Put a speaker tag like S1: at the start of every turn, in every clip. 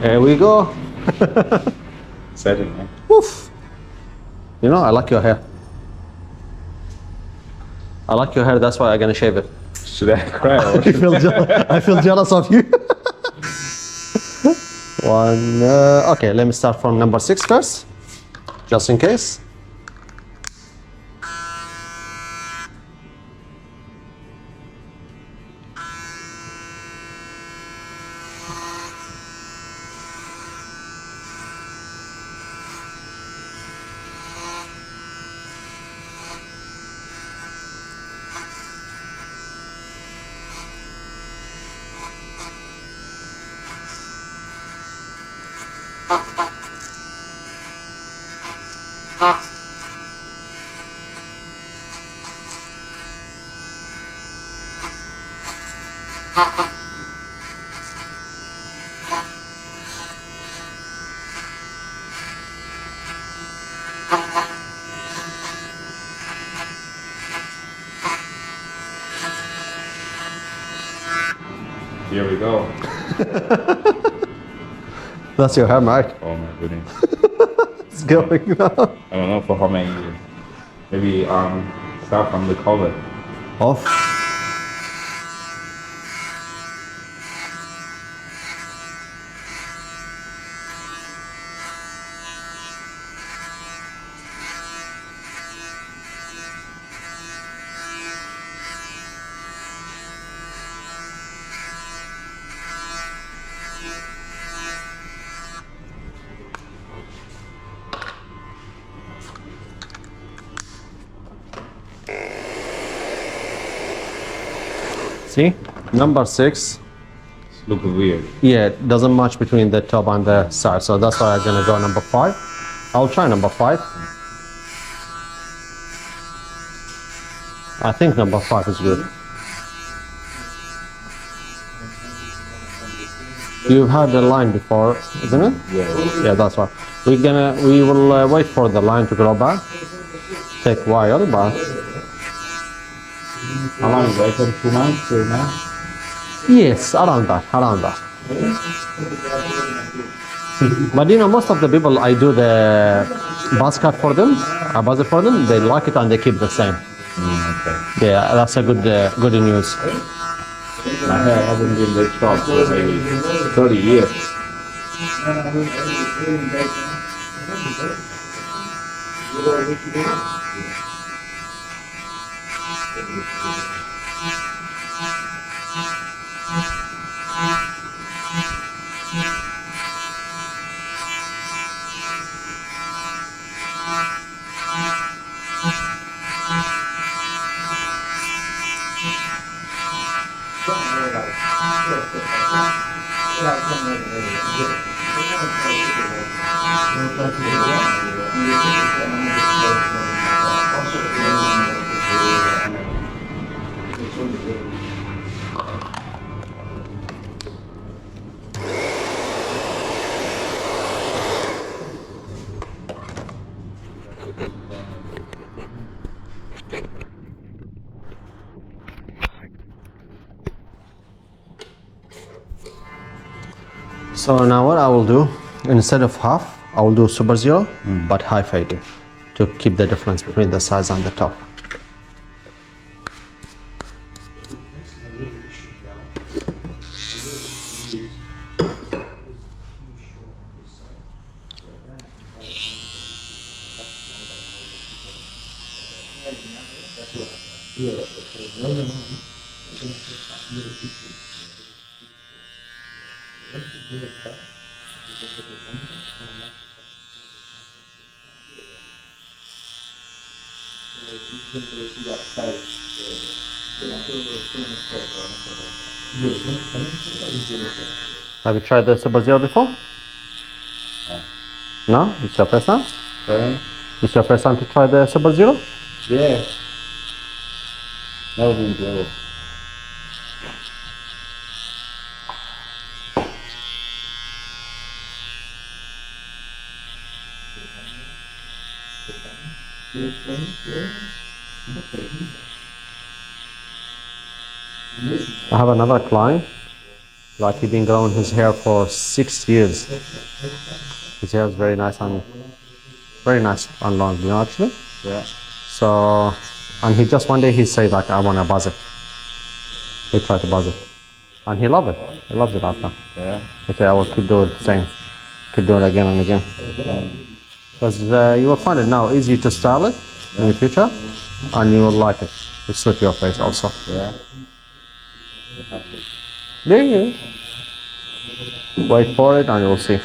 S1: Here we go.
S2: Exciting, man.
S1: Oof. You know, I like your hair. I like your hair, that's why I'm gonna shave it.
S2: Should I cry? Or
S1: I feel jealous of you. Okay, let me start from number 6 first, just in case.
S2: Here we go.
S1: That's your hair, Mark.
S2: Oh my goodness.
S1: It's going now.
S2: I don't know for how many years. Maybe start from the cover.
S1: Off. See, number 6.
S2: It's looking weird.
S1: Yeah, it doesn't match between the top and the side, so that's why I'm gonna go number 5. I'll try number 5. I think number 5 is good. You've had the line before, isn't it?
S2: Yeah.
S1: Yeah, that's why. We will wait for the line to grow back. Take a while, but
S2: How long is it? 2 months or now?
S1: yes, around that. But you know, most of the people I do the buzz cut for them, I buzz it for them, they like it and they keep the same.
S2: Okay.
S1: Yeah, that's a good news.
S2: My hair hasn't been that short for maybe 30 years.
S1: So now what I will do, instead of half, I will do super zero, but high fading to keep the difference between the size and the top. Have you tried the super zero before? No? It's your first time? It's your first time to try the super zero?
S2: Yeah. That was enjoyable.
S1: I have another client. Like he's been growing his hair for 6 years. His hair is very nice and long, you know, actually.
S2: Yeah.
S1: So, and he just one day he said like, I want to buzz it. He tried to buzz it, and he loved it. He loves it after.
S2: Yeah.
S1: Okay, I will keep doing the same. Keep doing it again and again. Because you will find it now easy to style it in the future, and you will like it. It suit your face also.
S2: Yeah.
S1: There you go. Wait for it and you will see.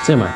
S1: See, mate.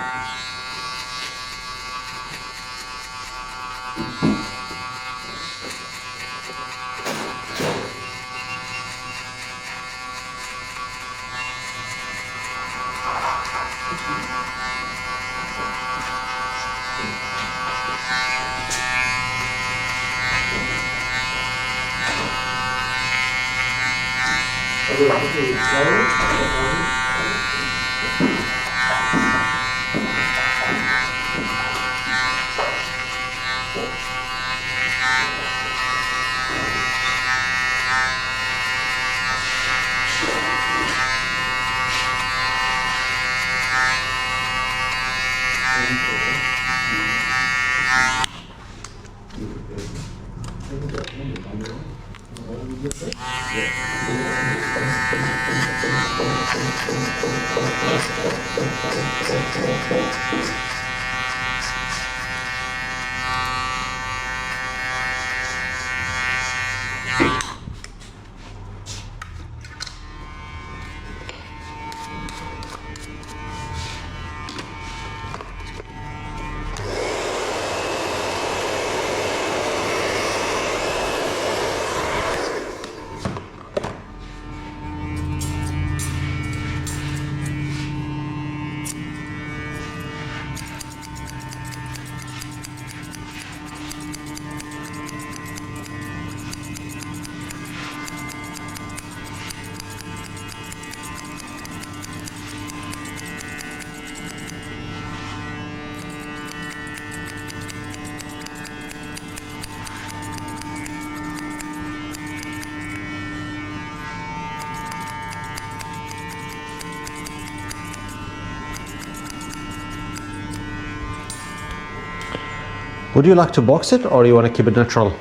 S1: Would you like to box it or you want to keep it natural?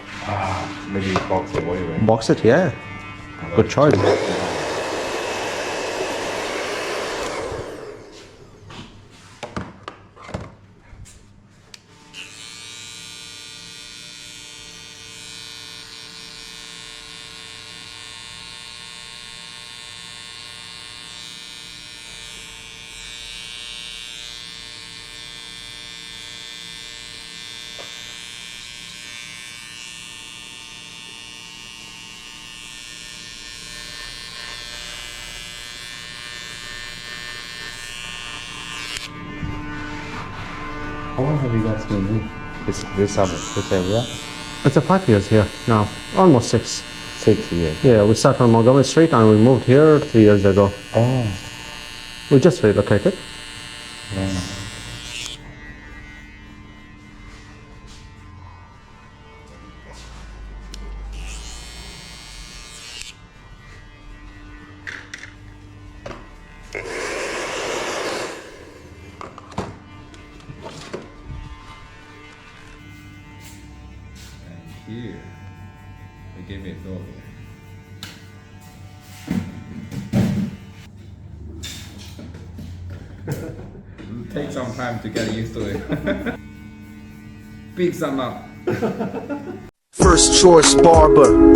S2: Maybe box it, what do you mean?
S1: Box it, yeah. Good choice.
S2: How long have you guys been in this area?
S1: It's a 5 years here now, almost 6.
S2: 6 years.
S1: Yeah, we started on Montgomery Street and we moved here 3 years ago.
S2: Oh.
S1: We just relocated.
S2: Yeah. Here, we gave it a door here. It'll take some time to get used to it. Big sum up.
S3: First choice Barber.